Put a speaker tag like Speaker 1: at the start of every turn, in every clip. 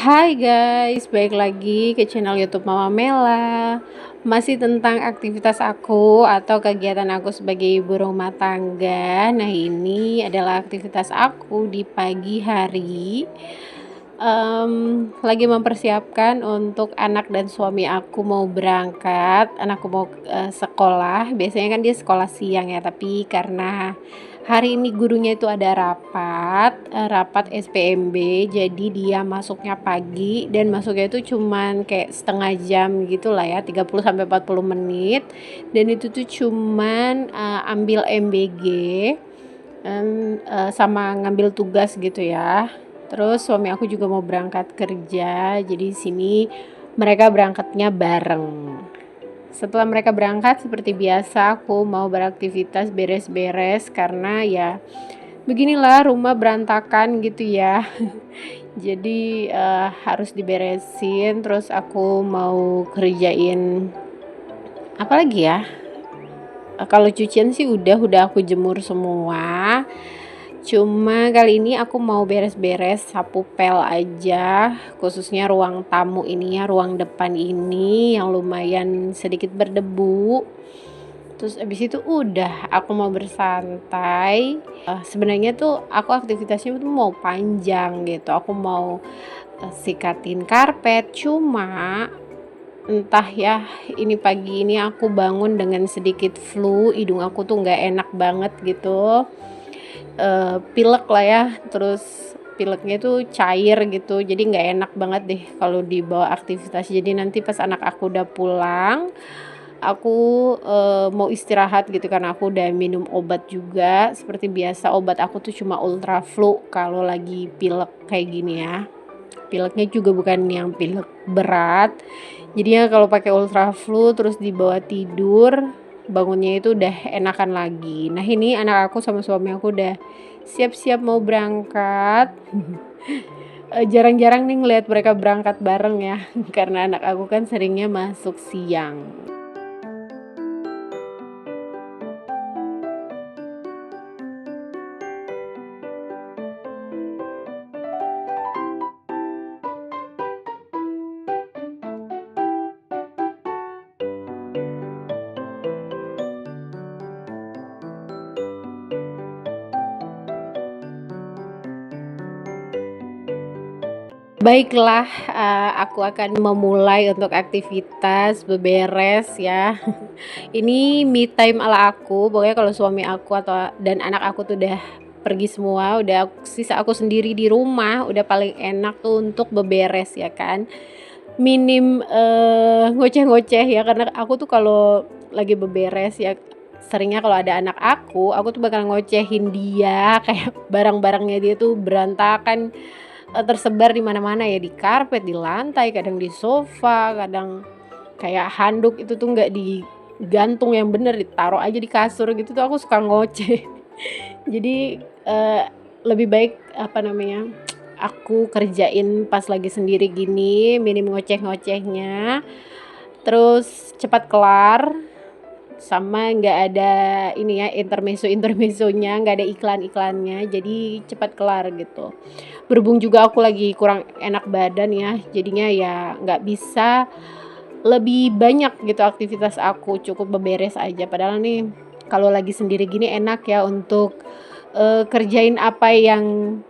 Speaker 1: Hai guys, balik lagi ke channel YouTube Mama Mela. Masih tentang aktivitas aku atau kegiatan aku sebagai ibu rumah tangga. Nah, ini adalah aktivitas aku di pagi hari. Lagi mempersiapkan untuk anak dan suami aku mau berangkat. Anakku mau sekolah. Biasanya kan dia sekolah siang ya, tapi karena hari ini gurunya itu ada rapat SPMB, jadi dia masuknya pagi dan masuknya itu cuman kayak setengah jam gitulah ya, 30 sampai 40 menit. Dan itu tuh cuman ambil MBG sama ngambil tugas gitu ya. Terus suami aku juga mau berangkat kerja, jadi sini mereka berangkatnya bareng. Setelah mereka berangkat, seperti biasa aku mau beraktivitas beres-beres karena ya beginilah rumah berantakan gitu ya. Jadi harus diberesin. Terus aku mau kerjain apa lagi ya? Kalau cucian sih udah aku jemur semua. Cuma kali ini aku mau beres-beres sapu pel aja, khususnya ruang tamu ini ya, ruang depan ini yang lumayan sedikit berdebu. Terus abis itu udah aku mau bersantai. Sebenarnya tuh aku aktivitasnya tuh mau panjang gitu. Aku mau sikatin karpet, cuma entah ya, ini pagi ini aku bangun dengan sedikit flu, hidung aku tuh nggak enak banget gitu. Pilek lah ya, terus pileknya tuh cair gitu, jadi nggak enak banget deh kalau dibawa aktivitas. Jadi nanti pas anak aku udah pulang, aku mau istirahat gitu karena aku udah minum obat juga. Seperti biasa obat aku tuh cuma ultra flu kalau lagi pilek kayak gini ya. Pileknya juga bukan yang pilek berat. Jadinya kalau pakai ultra flu terus dibawa tidur, bangunnya itu udah enakan lagi. Nah, ini anak aku sama suami aku udah siap-siap mau berangkat. Jarang-jarang nih ngeliat mereka berangkat bareng ya, karena anak aku kan seringnya masuk siang. Baiklah, aku akan memulai untuk aktivitas beberes ya. Ini me time ala aku, pokoknya kalau suami aku atau dan anak aku tuh udah pergi semua, udah sisa aku sendiri di rumah, udah paling enak tuh untuk beberes ya kan. Minim ngoceh-ngoceh ya, karena aku tuh kalau lagi beberes ya seringnya kalau ada anak aku tuh bakal ngocehin dia, kayak barang-barangnya dia tuh berantakan, tersebar di mana-mana ya, di karpet, di lantai, kadang di sofa, kadang kayak handuk itu tuh nggak digantung yang bener, ditaruh aja di kasur gitu tuh aku suka ngoceh. Jadi, lebih baik, apa namanya, aku kerjain pas lagi sendiri gini, minim ngoceh-ngocehnya, terus cepat kelar, sama nggak ada ini ya, intermezzo-intermezzonya, nggak ada iklan-iklannya, jadi cepat kelar gitu. Berhubung juga aku lagi kurang enak badan ya, jadinya ya nggak bisa lebih banyak gitu aktivitas aku, cukup beberes aja. Padahal nih kalau lagi sendiri gini enak ya untuk kerjain apa yang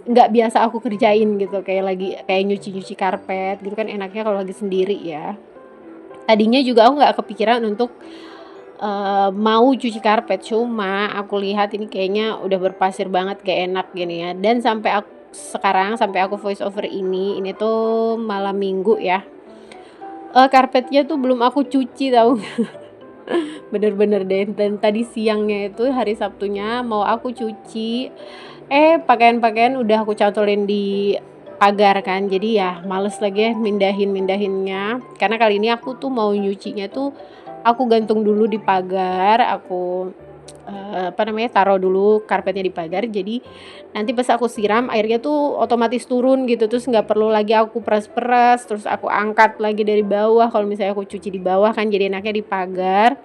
Speaker 1: nggak biasa aku kerjain gitu, kayak nyuci-nyuci karpet gitu kan enaknya kalau lagi sendiri ya. Tadinya juga aku nggak kepikiran untuk mau cuci karpet, cuma aku lihat ini kayaknya udah berpasir banget, gak enak gini ya. Dan sampai aku voice over ini tuh malam minggu ya. Karpetnya tuh belum aku cuci tahu. Bener-bener deh, dan tadi siangnya itu hari Sabtunya mau aku cuci, pakaian-pakaian udah aku cantolin di pagar kan, jadi ya males lagi ya mindahinnya. Karena kali ini aku tuh mau nyucinya tuh aku gantung dulu di pagar, aku taruh dulu karpetnya di pagar, jadi nanti pas aku siram airnya tuh otomatis turun gitu, terus nggak perlu lagi aku peras-peras, terus aku angkat lagi dari bawah. Kalau misalnya aku cuci di bawah kan jadi enaknya di pagar.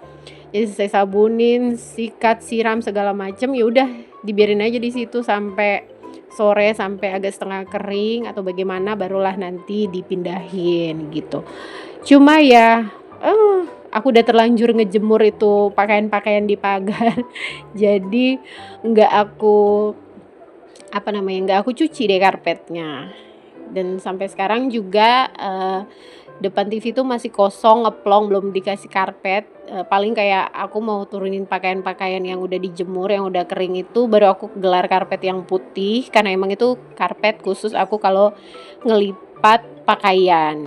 Speaker 1: Jadi selesai sabunin, sikat, siram segala macem, ya udah dibiarin aja di situ sampai sore sampai agak setengah kering atau bagaimana barulah nanti dipindahin gitu. Cuma ya, aku udah terlanjur ngejemur itu pakaian-pakaian di pagar. Jadi nggak aku, nggak aku cuci deh karpetnya. Dan sampai sekarang juga, depan TV tuh masih kosong, ngeplong, belum dikasih karpet, paling kayak aku mau turunin pakaian-pakaian yang udah dijemur, yang udah kering itu, baru aku gelar karpet yang putih, karena emang itu karpet khusus aku kalau ngelipat pakaian.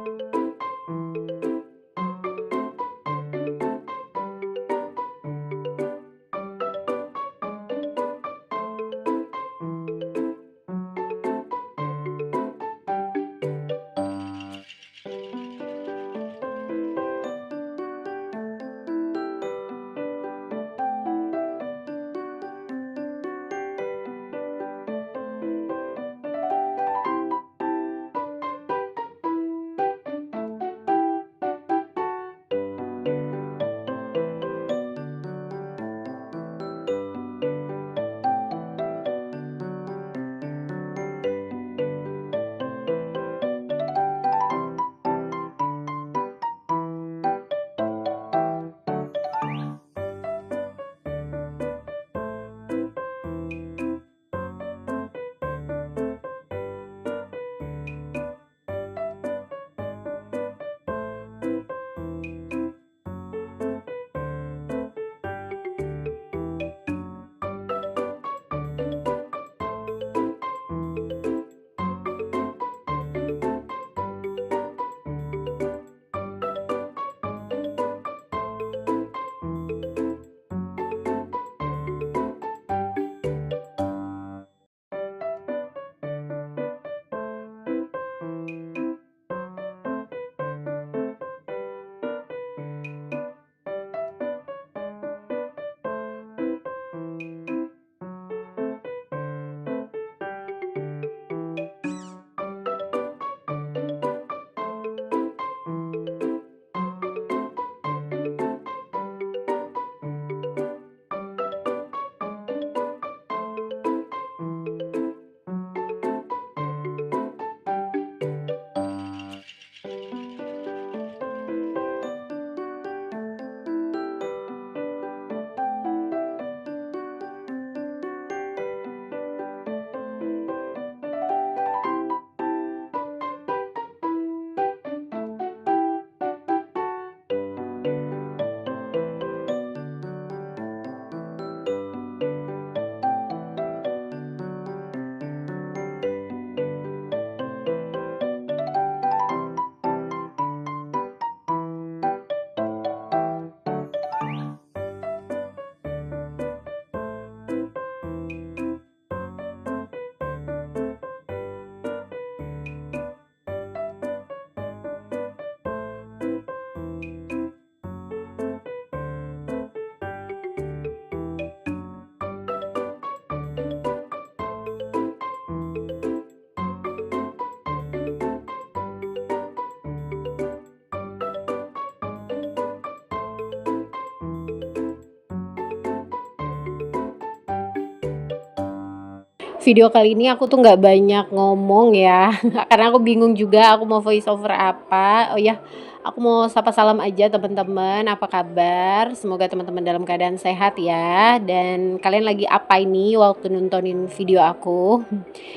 Speaker 1: Video kali ini aku tuh nggak banyak ngomong ya, karena aku bingung juga aku mau voice over apa. Oh ya, aku mau sapa salam aja teman-teman, apa kabar? Semoga teman-teman dalam keadaan sehat ya. Dan kalian lagi apa ini waktu nontonin video aku?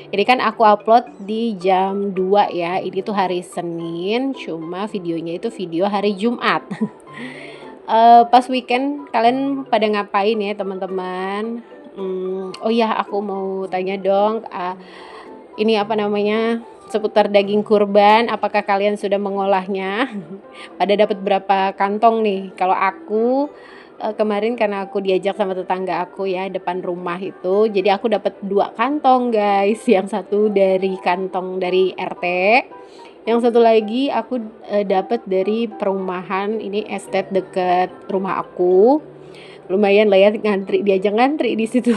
Speaker 1: Ini kan aku upload di jam 2 ya. Ini tuh hari Senin, cuma videonya itu video hari Jumat. Pas weekend kalian pada ngapain ya teman-teman? Oh ya, aku mau tanya dong, ini seputar daging kurban, apakah kalian sudah mengolahnya? Pada dapat berapa kantong nih? Kalau aku, kemarin karena aku diajak sama tetangga aku ya, depan rumah itu, jadi aku dapat 2 kantong guys, yang satu dari kantong dari RT, yang satu lagi aku, dapat dari perumahan, ini estate deket rumah aku. Lumayan lah ya diajak ngantri di situ.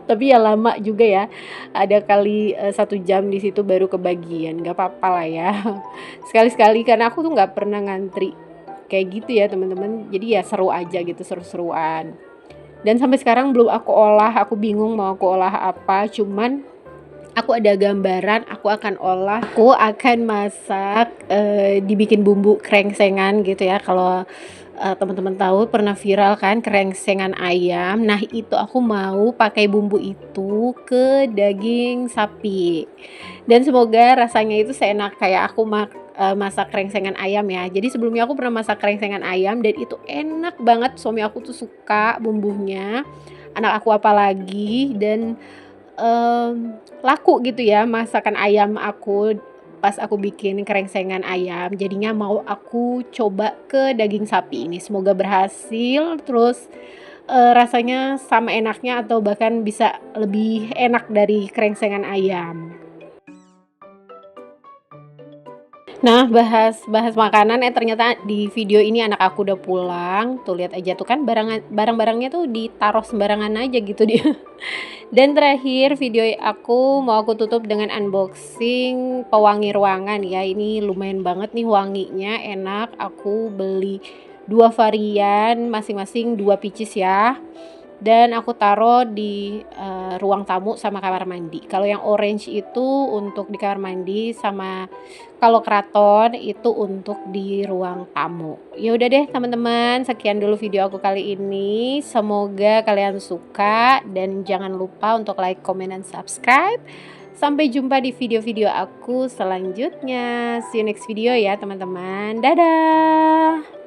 Speaker 1: Tapi ya lama juga ya, ada kali, 1 jam di situ baru kebagian, nggak apa-apa lah ya. Sekali-sekali karena aku tuh nggak pernah ngantri kayak gitu ya teman-teman, jadi ya seru aja gitu, seru-seruan. Dan sampai sekarang belum aku olah, aku bingung mau aku olah apa, cuman aku ada gambaran, aku akan olah, aku akan masak, dibikin bumbu krengsengan gitu ya. Kalau, teman-teman tahu pernah viral kan krengsengan ayam. Nah, itu aku mau pakai bumbu itu ke daging sapi. Dan semoga rasanya itu seenak kayak aku masak krengsengan ayam ya. Jadi sebelumnya aku pernah masak krengsengan ayam dan itu enak banget, suami aku tuh suka bumbunya, anak aku apalagi, dan laku gitu ya masakan ayam aku pas aku bikin krengsengan ayam. Jadinya mau aku coba ke daging sapi ini. Semoga berhasil, terus, rasanya sama enaknya atau bahkan bisa lebih enak dari krengsengan ayam. Nah, bahas bahas makanan, ternyata di video ini anak aku udah pulang. Tuh lihat aja tuh kan barang-barangnya tuh ditaruh sembarangan aja gitu dia. Dan terakhir video aku mau aku tutup dengan unboxing pewangi ruangan ya. Ini lumayan banget nih wanginya, enak. Aku beli 2 varian, masing-masing 2 pieces ya. Dan aku taruh di, ruang tamu sama kamar mandi. Kalau yang orange itu untuk di kamar mandi, sama kalau keraton itu untuk di ruang tamu. Ya udah deh teman-teman, sekian dulu video aku kali ini. Semoga kalian suka dan jangan lupa untuk like, comment, dan subscribe. Sampai jumpa di video-video aku selanjutnya. See you next video ya teman-teman. Dadah.